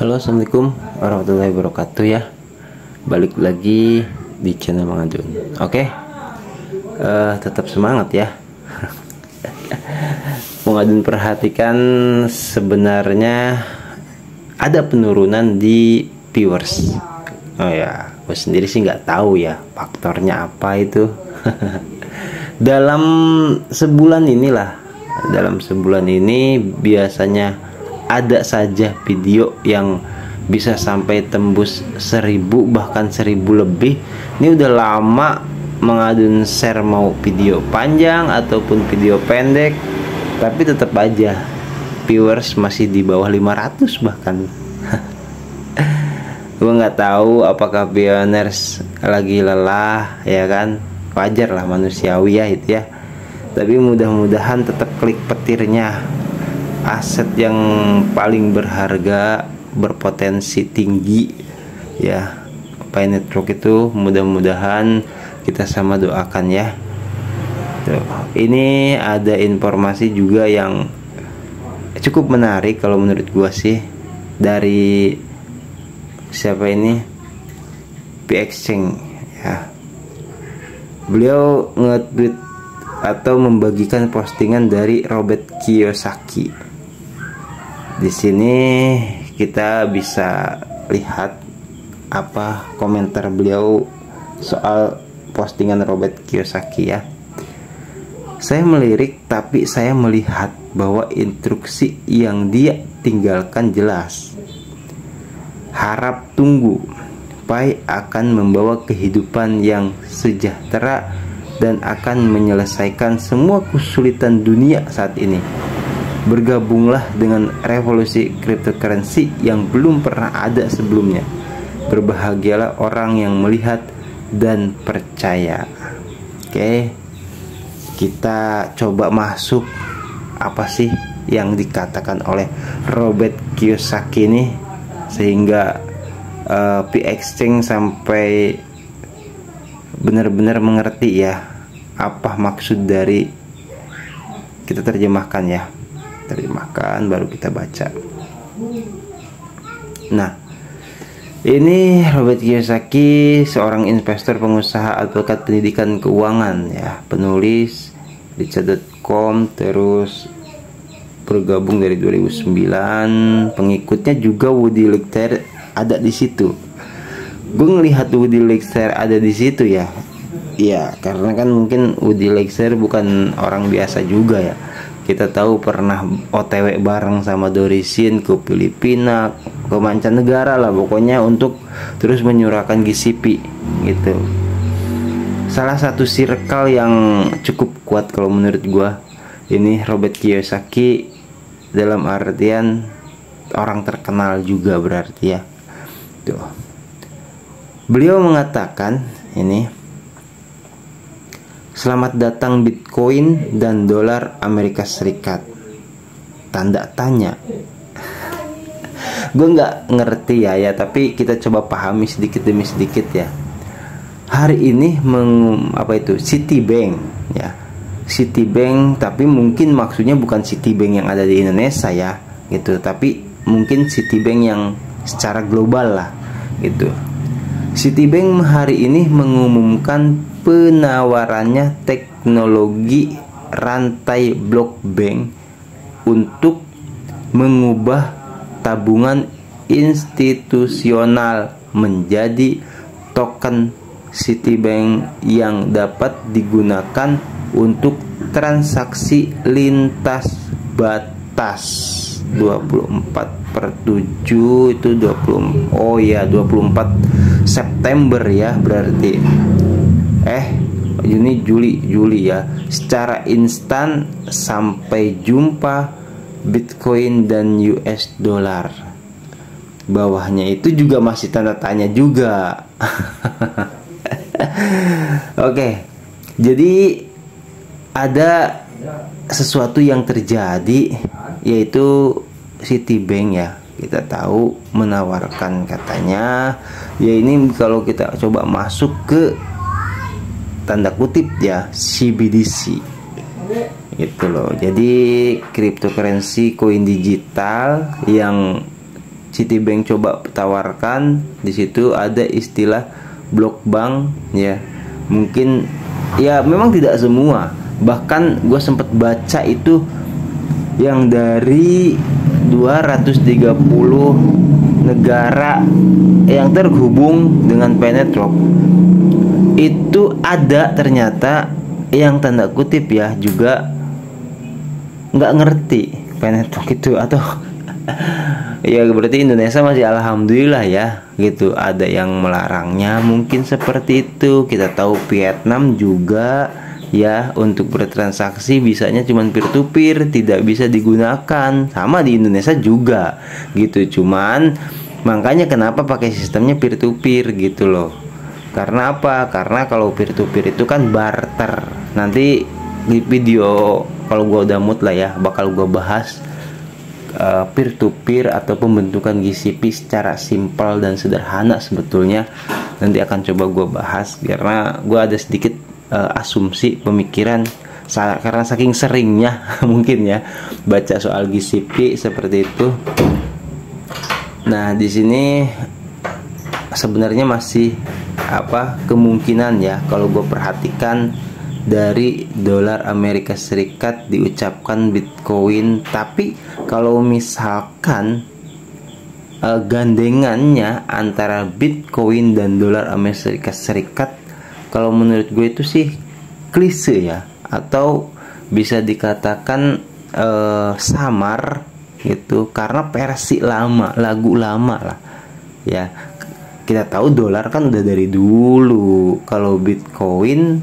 Halo, assalamualaikum warahmatullahi wabarakatuh ya. Balik lagi di channel Mang Ajun. Oke, tetap semangat ya. Mang Ajun perhatikan sebenarnya ada penurunan di viewers. Oh ya, gue sendiri sih nggak tahu ya faktornya apa itu. Dalam sebulan ini biasanya ada saja video yang bisa sampai tembus 1000 bahkan 1000 lebih. Ini udah lama mengadun share mau video panjang ataupun video pendek, tapi tetap aja viewers masih di bawah 500 bahkan. Gue nggak tahu apakah viewers lagi lelah ya kan, wajar lah, manusiawi ya itu ya. Tapi mudah-mudahan tetap klik petirnya. Aset yang paling berharga, berpotensi tinggi ya, Pi Network itu mudah-mudahan kita sama doakan ya. Tuh, ini ada informasi juga yang cukup menarik kalau menurut gua sih, dari siapa ini, P-Exchange ya. Beliau nge-tweet atau membagikan postingan dari Robert Kiyosaki. Di sini kita bisa lihat apa komentar beliau soal postingan Robert Kiyosaki ya. Saya melirik, tapi saya melihat bahwa instruksi yang dia tinggalkan jelas. Harap tunggu, Pi akan membawa kehidupan yang sejahtera dan akan menyelesaikan semua kesulitan dunia saat ini. Bergabunglah dengan revolusi cryptocurrency yang belum pernah ada sebelumnya. Berbahagialah orang yang melihat dan percaya. Oke, kita coba masuk apa sih yang dikatakan oleh Robert Kiyosaki ini, sehingga P-Exchange sampai benar-benar mengerti ya apa maksud dari, kita terjemahkan ya, terjemahkan baru kita baca. Nah, ini Robert Kiyosaki, seorang investor, pengusaha, advokat, pendidikan keuangan ya, penulis Richard.com, terus bergabung dari 2009. Pengikutnya juga Woody Lecter ada di situ. Gue ngelihat Woody Lecter ada di situ ya. Iya, karena kan mungkin Woody Lecter bukan orang biasa juga ya. Kita tahu pernah OTW bareng sama Dorisin ke Filipina, ke mancanegara lah pokoknya, untuk terus menyuarakan GCP gitu. Salah satu circle yang cukup kuat kalau menurut gua ini Robert Kiyosaki, dalam artian orang terkenal juga berarti ya. Tuh. Beliau mengatakan ini, selamat datang Bitcoin dan dolar Amerika Serikat, tanda tanya. Gue nggak ngerti ya, tapi kita coba pahami sedikit demi sedikit ya. Hari ini apa itu Citibank ya, Citibank, tapi mungkin maksudnya bukan Citibank yang ada di Indonesia ya gitu, tapi mungkin Citibank yang secara global lah gitu. Citibank hari ini mengumumkan penawarannya teknologi rantai blockchain untuk mengubah tabungan institusional menjadi token Citibank yang dapat digunakan untuk transaksi lintas batas. 24/7 itu 20, oh ya 24 September ya berarti. Juli ya, secara instan sampai jumpa Bitcoin dan US dollar. Bawahnya itu juga masih tanda tanya juga. Oke, jadi ada sesuatu yang terjadi, yaitu Citibank ya, kita tahu menawarkan katanya ya, ini kalau kita coba masuk ke tanda kutip ya CBDC gitu loh. Jadi cryptocurrency, koin digital yang Citibank coba tawarkan. Di situ ada istilah blok bank ya. Mungkin ya memang tidak semua. Bahkan gue sempat baca itu yang dari 230 negara yang terhubung dengan Penetrop itu ada ternyata yang tanda kutip ya juga nggak ngerti Penetrop itu atau ya berarti Indonesia masih alhamdulillah ya gitu, ada yang melarangnya mungkin seperti itu. Kita tahu Vietnam juga ya untuk bertransaksi bisanya cuma peer to peer, tidak bisa digunakan, sama di Indonesia juga gitu. Cuman makanya kenapa pakai sistemnya peer to peer gitu loh. Karena apa? Karena kalau peer to peer itu kan barter. Nanti di video kalau gua udah mood lah ya bakal gua bahas peer to peer atau pembentukan GCP secara simpel dan sederhana sebetulnya. Nanti akan coba gua bahas karena gua ada sedikit asumsi pemikiran karena saking seringnya mungkin ya baca soal GCP seperti itu. Nah, di sini sebenarnya masih kemungkinan ya kalau gue perhatikan dari dolar Amerika Serikat diucapkan Bitcoin, tapi kalau misalkan gandengannya antara Bitcoin dan dolar Amerika Serikat, kalau menurut gue itu sih klise ya, atau bisa dikatakan samar gitu, karena versi lama, lagu lama lah ya. Kita tahu dolar kan udah dari dulu. Kalau Bitcoin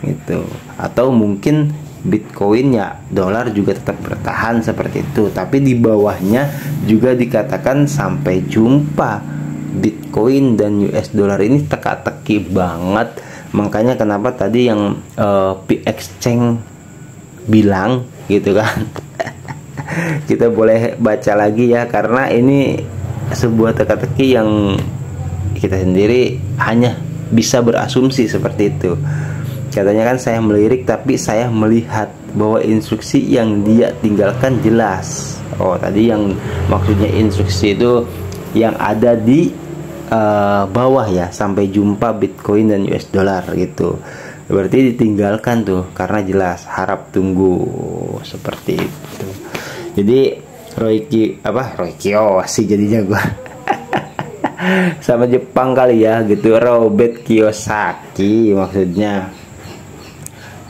gitu, atau mungkin Bitcoin ya dolar juga tetap bertahan seperti itu, tapi di bawahnya juga dikatakan sampai jumpa. Bitcoin dan US dollar ini teka-teki banget. Makanya kenapa tadi yang P-Exchange bilang gitu kan. Kita boleh baca lagi ya, karena ini sebuah teka-teki yang kita sendiri hanya bisa berasumsi seperti itu. Katanya kan saya melirik tapi saya melihat bahwa instruksi yang dia tinggalkan jelas. Oh, tadi yang maksudnya instruksi itu yang ada di bawah ya, sampai jumpa Bitcoin dan US dollar gitu. Berarti ditinggalkan tuh karena jelas, harap tunggu seperti itu. Jadi Roy Kiyoshi jadinya gua sama Jepang kali ya gitu, Robert Kiyosaki maksudnya.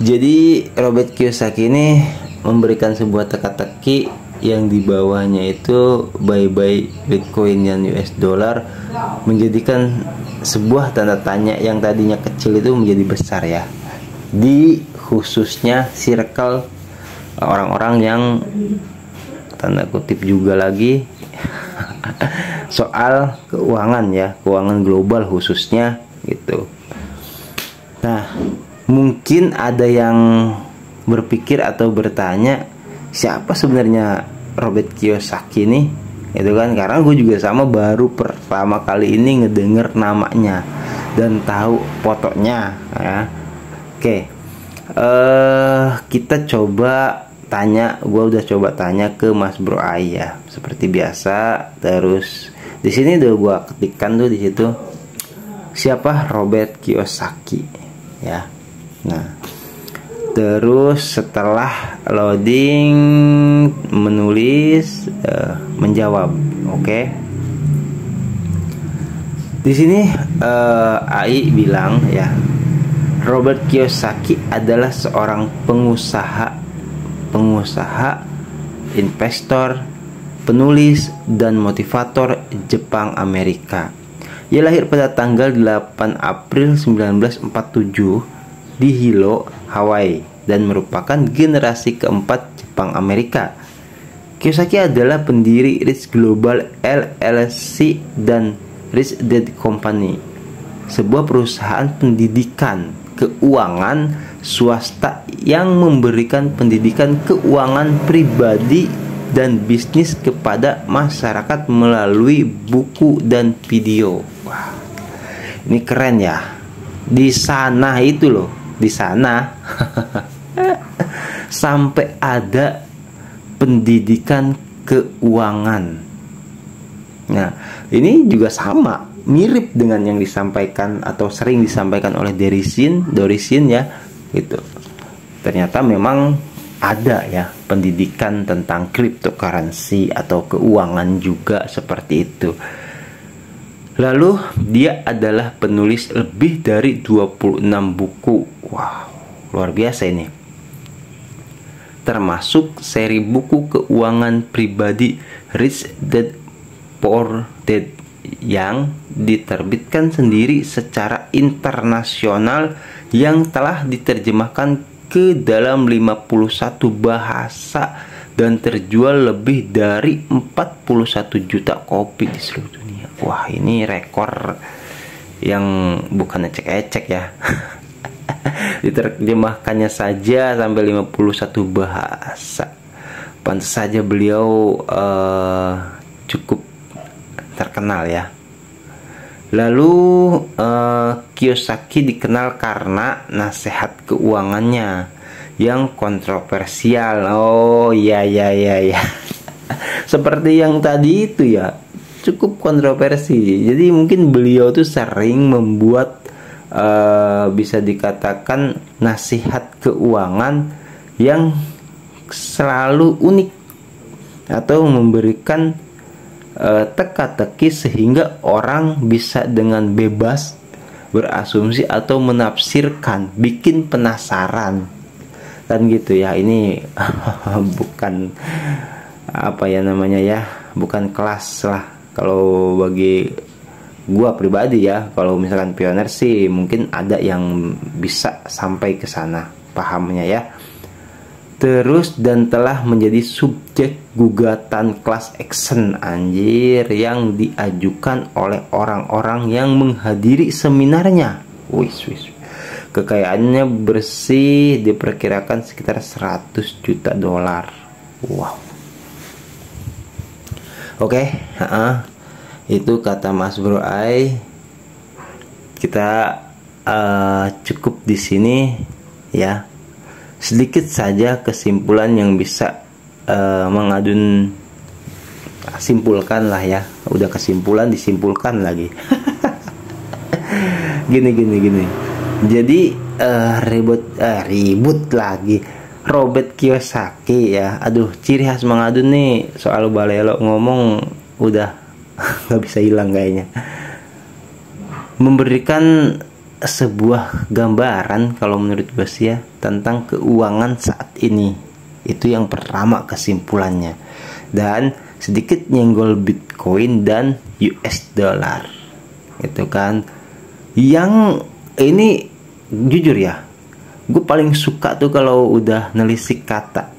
Jadi Robert Kiyosaki ini memberikan sebuah teka-teki yang di bawahnya itu bye-bye Bitcoin dan US dollar, menjadikan sebuah tanda tanya yang tadinya kecil itu menjadi besar ya, di khususnya circle orang-orang yang tanda kutip juga lagi soal keuangan ya, keuangan global khususnya gitu. Nah, mungkin ada yang berpikir atau bertanya, siapa sebenarnya Robert Kiyosaki ini? Itu kan, karena gue juga sama baru pertama kali ini ngedenger namanya dan tahu fotonya ya. Oke, kita coba tanya, gue udah coba tanya ke Mas Bro Ai ya, seperti biasa. Terus di sini udah gue ketikkan tuh di situ siapa Robert Kiyosaki ya. Nah, terus setelah loading menulis menjawab, oke. Di sini Ai bilang ya, Robert Kiyosaki adalah seorang pengusaha, investor, penulis, dan motivator Jepang Amerika. Ia lahir pada tanggal 8 April 1947 di Hilo, Hawaii, dan merupakan generasi keempat Jepang Amerika. Kiyosaki adalah pendiri Rich Global LLC dan Rich Dad Company, sebuah perusahaan pendidikan keuangan swasta yang memberikan pendidikan keuangan pribadi dan bisnis kepada masyarakat melalui buku dan video. Wah, ini keren ya. Di sana itu loh, di sana sampai ada pendidikan keuangan. Nah, ini juga sama, mirip dengan yang disampaikan atau sering disampaikan oleh Dorisin ya, gitu. Ternyata memang ada ya pendidikan tentang cryptocurrency atau keuangan juga seperti itu. Lalu dia adalah penulis lebih dari 26 buku. Wow, luar biasa ini. Termasuk seri buku keuangan pribadi Rich Dad Poor Dad yang diterbitkan sendiri secara internasional yang telah diterjemahkan ke dalam 51 bahasa dan terjual lebih dari 41 juta kopi di seluruh dunia. Wah, ini rekor yang bukan ecek-ecek ya. Diterjemahkannya saja sampai 51 bahasa. Pantas saja beliau cukup terkenal ya. Lalu Kiyosaki dikenal karena nasihat keuangannya yang kontroversial. Oh ya. Seperti yang tadi itu ya, cukup kontroversi. Jadi mungkin beliau tuh sering membuat bisa dikatakan nasihat keuangan yang selalu unik atau memberikan teka-teki sehingga orang bisa dengan bebas berasumsi atau menafsirkan, bikin penasaran kan gitu ya. Ini bukan apa ya namanya ya, bukan kelas lah kalau bagi gua pribadi ya. Kalau misalkan pioner sih mungkin ada yang bisa sampai ke sana pahamnya ya. Terus dan telah menjadi subjek gugatan class action anjir yang diajukan oleh orang-orang yang menghadiri seminarnya. Wis. Kekayaannya bersih diperkirakan sekitar 100 juta dolar. Wow. Oke, itu kata Mas Bro Ai. Kita cukup di sini ya. Sedikit saja kesimpulan yang bisa mengadun simpulkan lah ya. Udah kesimpulan disimpulkan lagi. gini. Jadi ribut lagi. Robert Kiyosaki ya. Aduh, ciri khas mengadun nih soal balelo ngomong udah nggak bisa hilang kayaknya. Memberikan sebuah gambaran kalau menurut gue sih ya tentang keuangan saat ini. Itu yang pertama kesimpulannya. Dan sedikit nyenggol Bitcoin dan US dollar. Itu kan. Yang ini jujur ya, gue paling suka tuh kalau udah nelisik kata.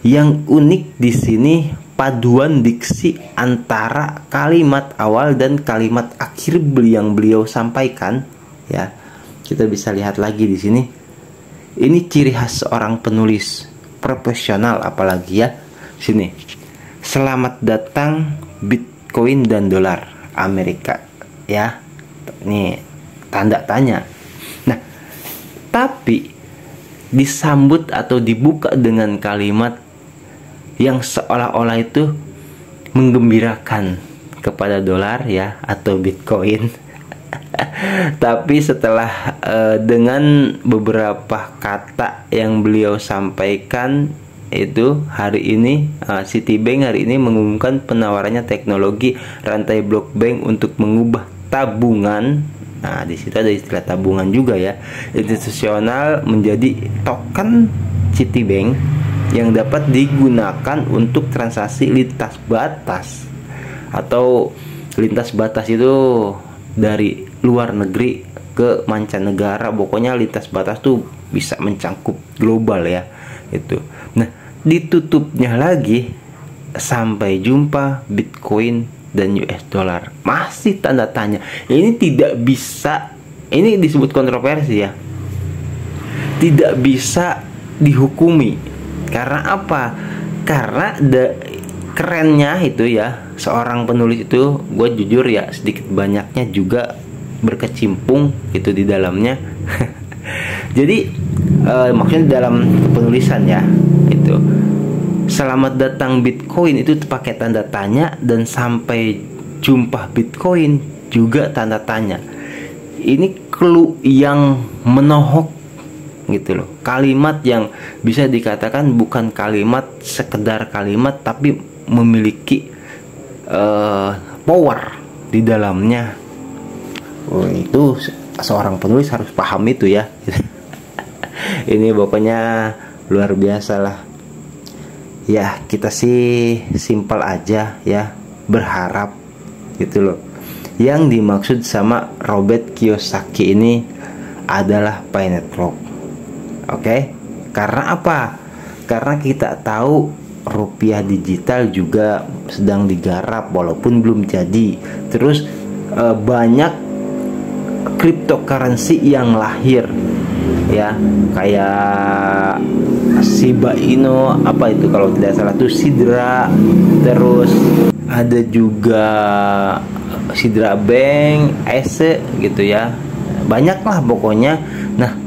Yang unik di sini paduan diksi antara kalimat awal dan kalimat akhir yang beliau sampaikan. Ya, kita bisa lihat lagi di sini. Ini ciri khas seorang penulis profesional apalagi ya. Sini. Selamat datang Bitcoin dan dolar Amerika. Ya. Ini tanda tanya. Nah, tapi disambut atau dibuka dengan kalimat yang seolah-olah itu menggembirakan kepada dolar ya atau Bitcoin. Tapi setelah dengan beberapa kata yang beliau sampaikan itu hari ini Citibank hari ini mengumumkan penawarannya teknologi rantai blockchain untuk mengubah tabungan. Nah, di situ ada istilah tabungan juga ya, institusional menjadi token Citibank yang dapat digunakan untuk transaksi lintas batas. Atau lintas batas itu dari luar negeri ke mancanegara, pokoknya lintas batas tuh bisa mencangkup global ya itu. Nah, ditutupnya lagi sampai jumpa Bitcoin dan US dollar, masih tanda tanya. Ini tidak bisa, ini disebut kontroversi ya, tidak bisa dihukumi. Karena apa? Karena kerennya itu ya, seorang penulis itu, gue jujur ya sedikit banyaknya juga berkecimpung gitu di dalamnya. Jadi maksudnya dalam penulisan ya itu, selamat datang Bitcoin itu pakai tanda tanya dan sampai jumlah Bitcoin juga tanda tanya. Ini clue yang menohok gitu loh. Kalimat yang bisa dikatakan bukan kalimat sekedar kalimat, tapi memiliki power di dalamnya. Oh, itu seorang penulis harus paham itu ya. Ini pokoknya luar biasa lah. Ya, kita sih simpel aja ya, berharap gitu loh. Yang dimaksud sama Robert Kiyosaki ini adalah Pi Network. Oke? Karena apa? Karena kita tahu rupiah digital juga sedang digarap walaupun belum jadi. Terus banyak cryptocurrency yang lahir ya, kayak Shiba Inu, apa itu kalau tidak salah tuh Sidra, terus ada juga Sidra Bank, ESE gitu ya, banyak lah pokoknya. Nah,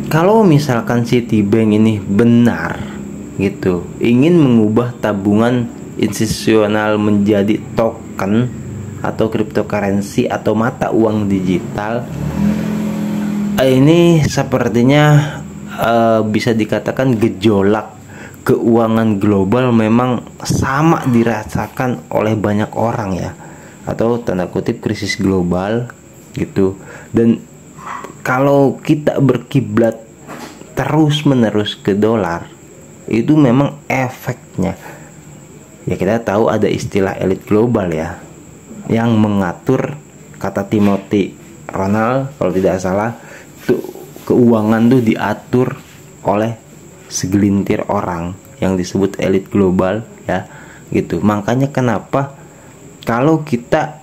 kalau misalkan Citibank ini benar gitu, ingin mengubah tabungan institusional menjadi token atau cryptocurrency atau mata uang digital, ini sepertinya bisa dikatakan gejolak keuangan global memang sama dirasakan oleh banyak orang ya, atau tanda kutip krisis global gitu. Dan kalau kita berkiblat terus menerus ke dolar, itu memang efeknya ya, kita tahu ada istilah elit global ya, yang mengatur, kata Timothy Ronald kalau tidak salah, tuh keuangan tuh diatur oleh segelintir orang yang disebut elit global ya gitu. Makanya kenapa kalau kita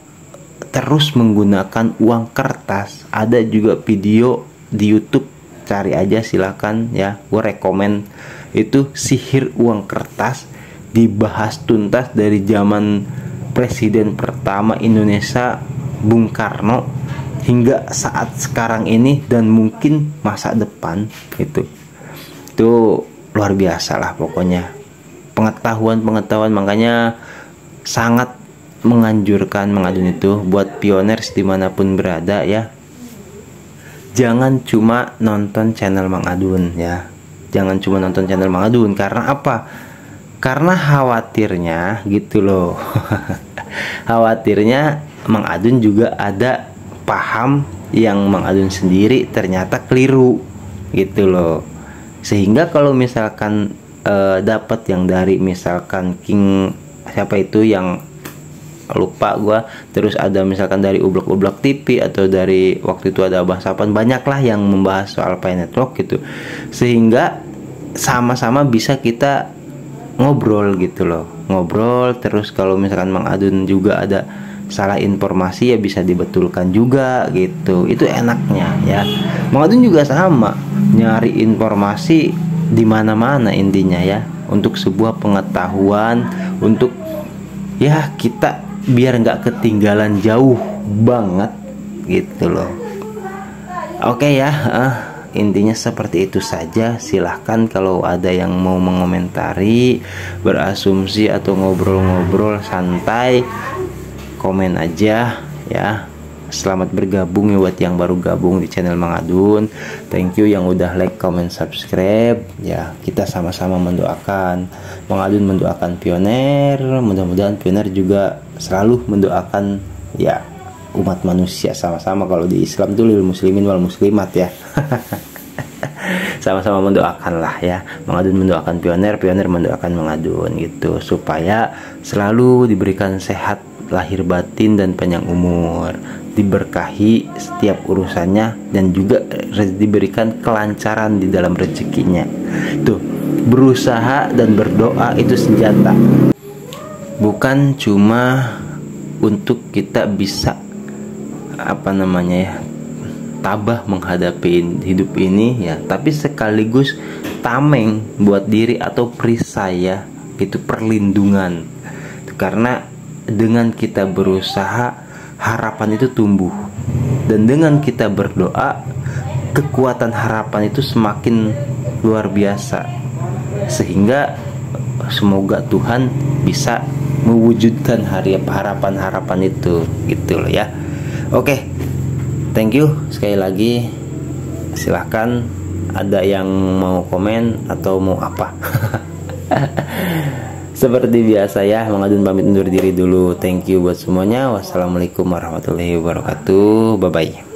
terus menggunakan uang kertas, ada juga video di YouTube, cari aja silakan ya, gue rekomen itu, sihir uang kertas, dibahas tuntas dari zaman presiden pertama Indonesia Bung Karno hingga saat sekarang ini dan mungkin masa depan. Itu luar biasa lah pokoknya pengetahuan. Makanya sangat menganjurkan Mang Adun itu buat pioners dimanapun berada ya, jangan cuma nonton channel Mang Adun ya, jangan cuma nonton channel Mang Adun. Karena apa? Karena khawatirnya gitu loh khawatirnya Mang Adun juga ada paham yang Mang Adun sendiri ternyata keliru gitu loh. Sehingga kalau misalkan dapat yang dari misalkan King siapa itu yang lupa gua, terus ada misalkan dari Ublak TV atau dari waktu itu ada Abah Sapan, banyaklah yang membahas soal Pi Network gitu, sehingga sama-sama bisa kita ngobrol gitu loh, ngobrol. Terus kalau misalkan Mang Adun juga ada salah informasi ya bisa dibetulkan juga gitu, itu enaknya ya. Mang Adun juga sama, nyari informasi di mana-mana intinya ya, untuk sebuah pengetahuan, untuk ya kita biar nggak ketinggalan jauh banget gitu loh. Oke ya, intinya seperti itu saja. Silahkan kalau ada yang mau mengomentari, berasumsi atau ngobrol-ngobrol santai, komen aja ya. Selamat bergabung ya buat yang baru gabung di channel Mang Adun. Thank you yang udah like, comment, subscribe ya. Kita sama-sama mendoakan Mang Adun, mendoakan pioner, mudah-mudahan pioner juga selalu mendoakan ya umat manusia sama-sama. Kalau di Islam tuh lil muslimin wal muslimat ya. Sama-sama mendoakan lah ya. Mang Adun mendoakan pioner, pioner mendoakan Mang Adun gitu, supaya selalu diberikan sehat lahir batin dan panjang umur, diberkahi setiap urusannya, dan juga diberikan kelancaran di dalam rezekinya. Tuh, berusaha dan berdoa itu senjata, bukan cuma untuk kita bisa apa namanya ya, tabah menghadapi hidup ini ya, tapi sekaligus tameng buat diri atau perisai ya, itu perlindungan. Karena dengan kita berusaha, harapan itu tumbuh, dan dengan kita berdoa, kekuatan harapan itu semakin luar biasa. Sehingga semoga Tuhan bisa mewujudkan harapan-harapan itu gitu loh ya. Oke, thank you sekali lagi. Silahkan ada yang mau komen atau mau apa. Seperti biasa ya, Mang Adun pamit undur diri dulu. Thank you buat semuanya. Wassalamualaikum warahmatullahi wabarakatuh. Bye bye.